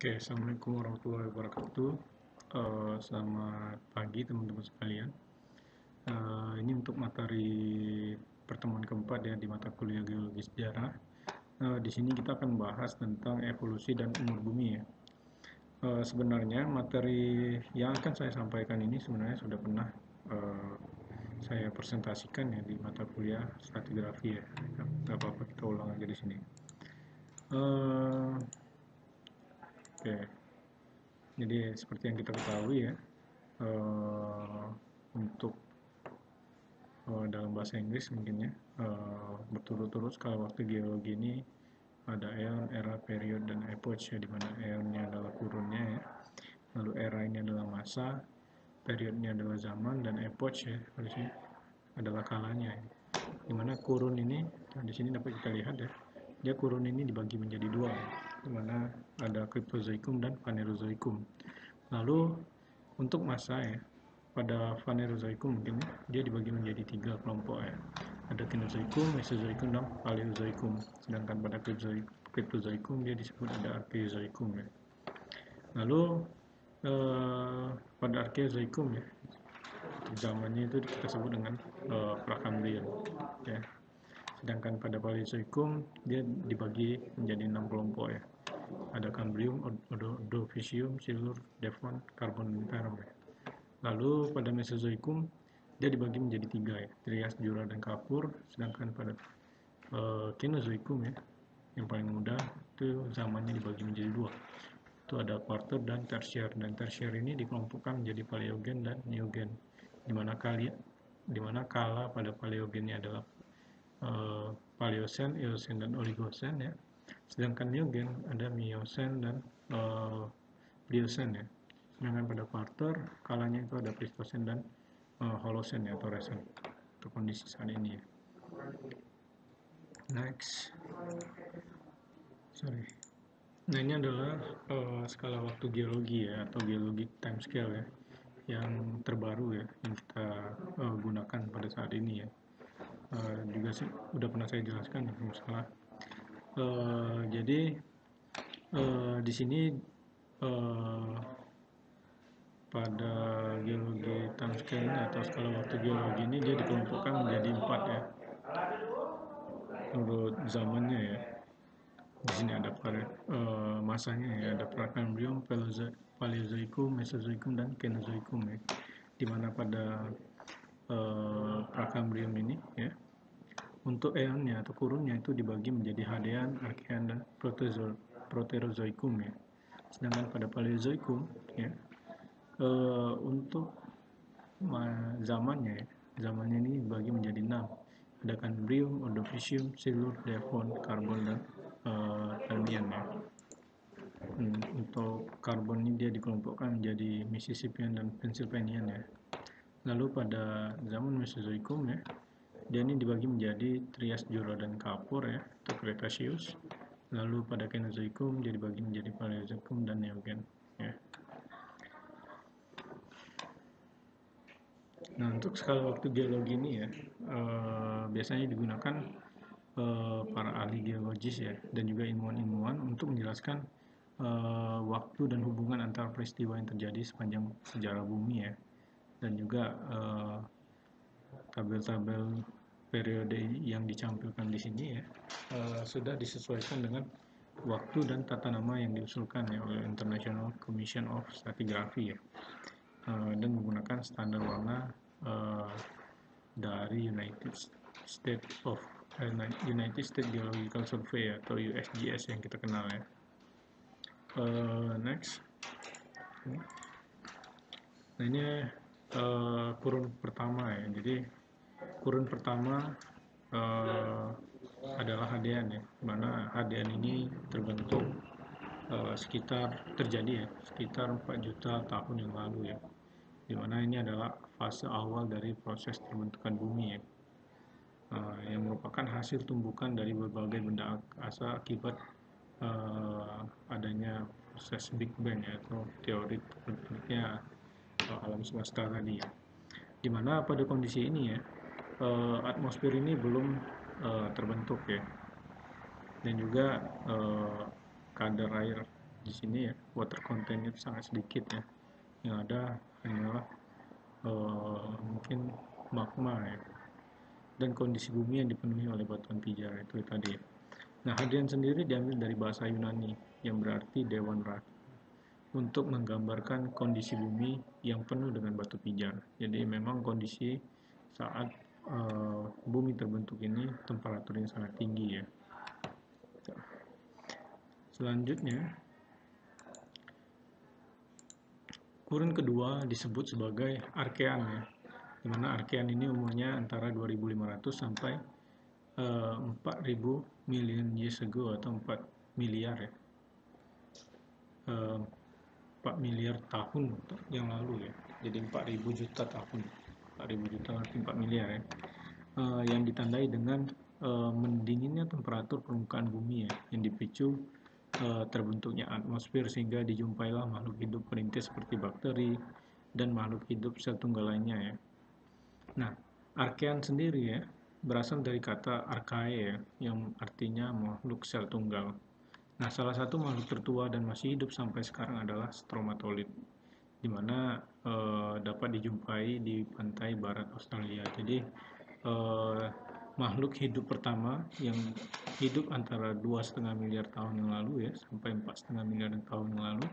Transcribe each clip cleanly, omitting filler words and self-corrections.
Oke, Assalamualaikum warahmatullahi wabarakatuh. Selamat pagi teman-teman sekalian. Ini untuk materi pertemuan keempat ya di mata kuliah Geologi Sejarah. Di sini kita akan bahas tentang evolusi dan umur bumi ya. Sebenarnya materi yang akan saya sampaikan ini sebenarnya sudah pernah saya presentasikan ya di mata kuliah stratigrafi ya. Gak apa-apa, kita ulang aja di sini. Oke. Jadi seperti yang kita ketahui ya, untuk dalam bahasa Inggris mungkin ya, berturut-turut skala waktu geologi ini ada eon, era, period, dan epoch ya, dimana eonnya adalah kurunnya ya, lalu era ini adalah masa, periodnya adalah zaman, dan epoch ya harusnya adalah kalanya ya. Dimana kurun ini, di sini dapat kita lihat ya, dia kurun ini dibagi menjadi dua, dimana ada Cryptozoikum dan Phanerozoikum. Lalu untuk masa ya, pada Phanerozoikum mungkin dia dibagi menjadi tiga kelompok ya. Ada Kenozoikum, Mesozoikum, dan Paleozoikum. Sedangkan pada Cryptozoikum dia disebut ada Archaeozoikum ya. Lalu pada Archaeozoikum ya, zamannya itu kita sebut dengan Prakambrian ya. Sedangkan pada Paleozoikum dia dibagi menjadi 6 kelompok ya. Ada Cambrium, Ordovicium, Silur, Devon, Karbon, dan Perm ya. Lalu pada Mesozoikum dia dibagi menjadi tiga ya, Trias, Jura, dan Kapur. Sedangkan pada Kenozoikum ya, yang paling muda itu zamannya dibagi menjadi dua, itu ada Quarter dan Tertiar. Dan Tertiar ini dikelompokkan menjadi Paleogen dan Neogen, dimana kala pada Paleogennya adalah Paleosen, Eosen, dan Oligosen ya. Sedangkan Neogen ada Miosen dan Pliocene ya. Sedangkan pada Quarter kalanya itu ada Pleistocene dan Holocene ya, atau Resen untuk kondisi saat ini ya. Next, nah ini adalah skala waktu geologi ya, atau geologic time scale ya, yang terbaru ya, yang kita gunakan pada saat ini ya. Juga sih udah pernah saya jelaskan ya, kalau salah. Jadi di sini pada geologi time scale atau skala waktu geologi ini dia dikelompokkan menjadi 4 ya, menurut zamannya ya. Di sini ada masanya ya, ada Prakambrium, Paleozoikum, Mesozoikum, dan Kenozoikum ya. Dimana pada Prakambrium ini ya, untuk eonnya atau kurunnya itu dibagi menjadi Hadean, Archean, dan Proterozoikum ya. Sedangkan pada Paleozoikum ya, untuk zamannya ini dibagi menjadi 6. Ada Cambrium, Ordovicium, Silur, Devon, Karbon, dan Permian ya. Untuk karbon ini dia dikelompokkan menjadi Mississippian dan Pennsylvanian ya. Lalu pada zaman Mesozoikum ya, dia ini dibagi menjadi Trias, Jura, dan Kapur ya, atau Cretaceous. Lalu pada Kenozoikum dia dibagi menjadi Paleozoikum dan Neogen ya. Nah, untuk skala waktu geologi ini ya, biasanya digunakan para ahli geologis ya, dan juga ilmuwan-ilmuwan untuk menjelaskan waktu dan hubungan antara peristiwa yang terjadi sepanjang sejarah bumi ya, dan juga tabel-tabel periode yang dicampilkan di sini ya, sudah disesuaikan dengan waktu dan tata nama yang diusulkan ya oleh International Commission of Stratigraphy ya, dan menggunakan standar warna dari United States Geological Survey atau USGS yang kita kenal ya. Next. Nah, ini kurun pertama ya. Jadi kurun pertama adalah Hadean ya, mana Hadean ini terbentuk sekitar 4 juta tahun yang lalu ya, dimana ini adalah fase awal dari proses terbentukan bumi ya, yang merupakan hasil tumbukan dari berbagai benda asa akibat adanya proses Big Bang ya, atau teori terbentuknya alam semesta tadi ya. Dimana pada kondisi ini ya, atmosfer ini belum terbentuk ya, dan juga kadar air di sini ya, water contentnya sangat sedikit ya. Yang ada hanyalah mungkin magma ya, dan kondisi bumi yang dipenuhi oleh batuan pijar itu tadi. Nah, hadian sendiri diambil dari bahasa Yunani yang berarti dewan rakyat untuk menggambarkan kondisi bumi yang penuh dengan batu pijar. Jadi memang kondisi saat bumi terbentuk ini temperaturnya sangat tinggi ya. Selanjutnya, kurun kedua disebut sebagai Archean ya, di mana Archean ini umurnya antara 2500 sampai 4000 million years ago atau 4 miliar ya. 4 miliar tahun yang lalu ya. Jadi 4000 juta tahun. 4000 juta arti 4 miliar ya. Yang ditandai dengan mendinginnya temperatur permukaan bumi ya, yang dipicu terbentuknya atmosfer sehingga dijumpailah makhluk hidup perintis seperti bakteri dan makhluk hidup sel tunggal lainnya ya. Nah, Archean sendiri ya berasal dari kata archae ya, yang artinya makhluk sel tunggal. Nah, salah satu makhluk tertua dan masih hidup sampai sekarang adalah stromatolith, di mana dapat dijumpai di pantai barat Australia. Jadi makhluk hidup pertama yang hidup antara 2,5 miliar tahun yang lalu ya sampai 4,5 miliar tahun yang lalu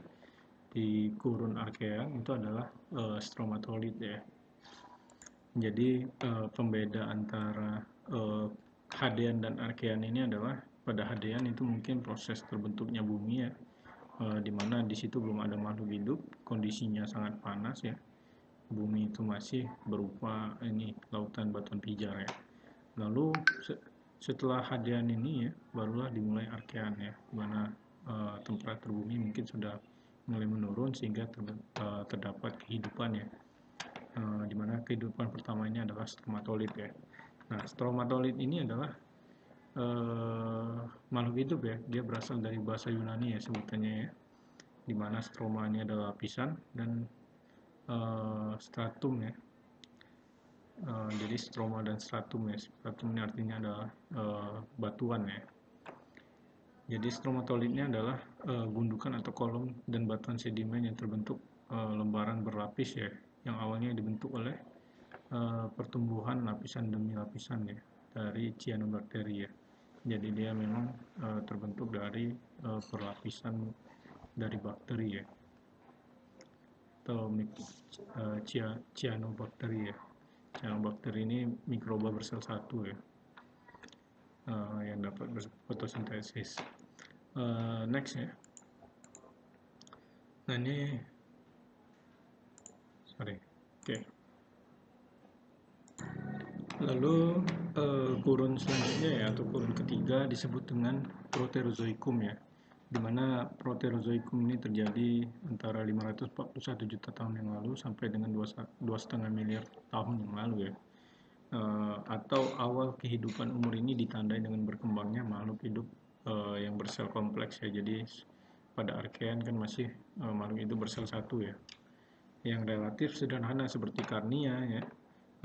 di kurun Archean itu adalah stromatolith ya. Jadi pembeda antara Hadean dan Archean ini adalah pada Hadean itu mungkin proses terbentuknya bumi ya, di mana di situ belum ada makhluk hidup, kondisinya sangat panas ya. Bumi itu masih berupa ini lautan batuan pijar ya. Lalu setelah Hadean ini ya barulah dimulai Archean ya, di mana temperatur bumi mungkin sudah mulai menurun sehingga terdapat kehidupan ya. Di mana kehidupan pertamanya adalah stromatolith ya. Nah, stromatolith ini adalah makhluk hidup ya. Dia berasal dari bahasa Yunani ya sebutannya ya. Di mana stroma ini adalah lapisan dan stratum ya. Jadi stroma dan stratum ya. Stratum ini artinya adalah batuan ya. Jadi stromatolithnya adalah gundukan atau kolom dan batuan sedimen yang terbentuk lembaran berlapis ya, yang awalnya dibentuk oleh pertumbuhan lapisan demi lapisan ya dari cyanobacteria ya. Jadi dia memang terbentuk dari perlapisan dari bakteri ya, atau cyanobacteria ya. Cyanobacteria ini mikroba bersel satu ya, yang dapat berfotosintesis. Next ya. Nah ini oke. Lalu kurun selanjutnya ya, atau kurun ketiga disebut dengan Proterozoikum ya, dimana Proterozoikum ini terjadi antara 541 juta tahun yang lalu sampai dengan 2,5 miliar tahun yang lalu ya. Atau awal kehidupan umur ini ditandai dengan berkembangnya makhluk hidup yang bersel kompleks ya. Jadi pada Archean kan masih makhluk hidup bersel satu ya, yang relatif sederhana seperti Carnia ya,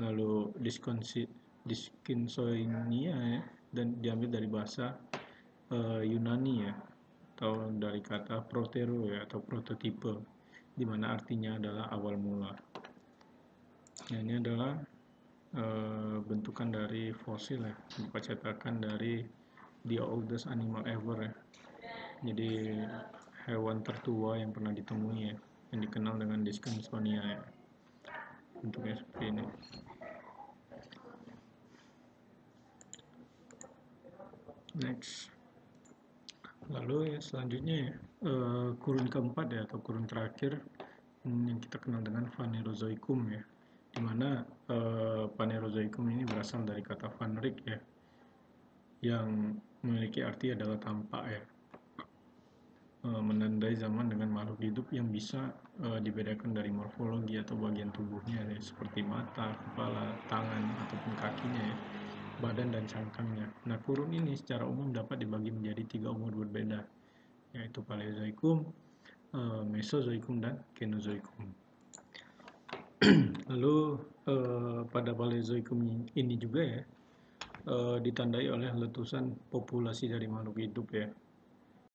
lalu Diskinsoinia ya, dan diambil dari bahasa Yunani ya, atau dari kata protero ya, atau prototipe, di mana artinya adalah awal mula. Nah, ini adalah bentukan dari fosil ya, dipercetakan dari the oldest animal ever ya. Jadi hewan tertua yang pernah ditemui ya, yang dikenal dengan Diskinsonia ya. Bentuknya seperti ini. Next. Lalu ya selanjutnya ya, kurun keempat ya, atau kurun terakhir yang kita kenal dengan Phanerozoikum ya, dimana Phanerozoikum ini berasal dari kata Phanerik ya, yang memiliki arti adalah tampak ya, menandai zaman dengan makhluk hidup yang bisa dibedakan dari morfologi atau bagian tubuhnya ya, seperti mata, kepala, tangan ataupun kakinya ya, badan dan cangkangnya. Nah, kurun ini secara umum dapat dibagi menjadi 3 umur berbeda, yaitu Paleozoikum, Mesozoikum, dan Kenozoikum. Lalu pada Paleozoikum ini juga ya ditandai oleh letusan populasi dari makhluk hidup ya,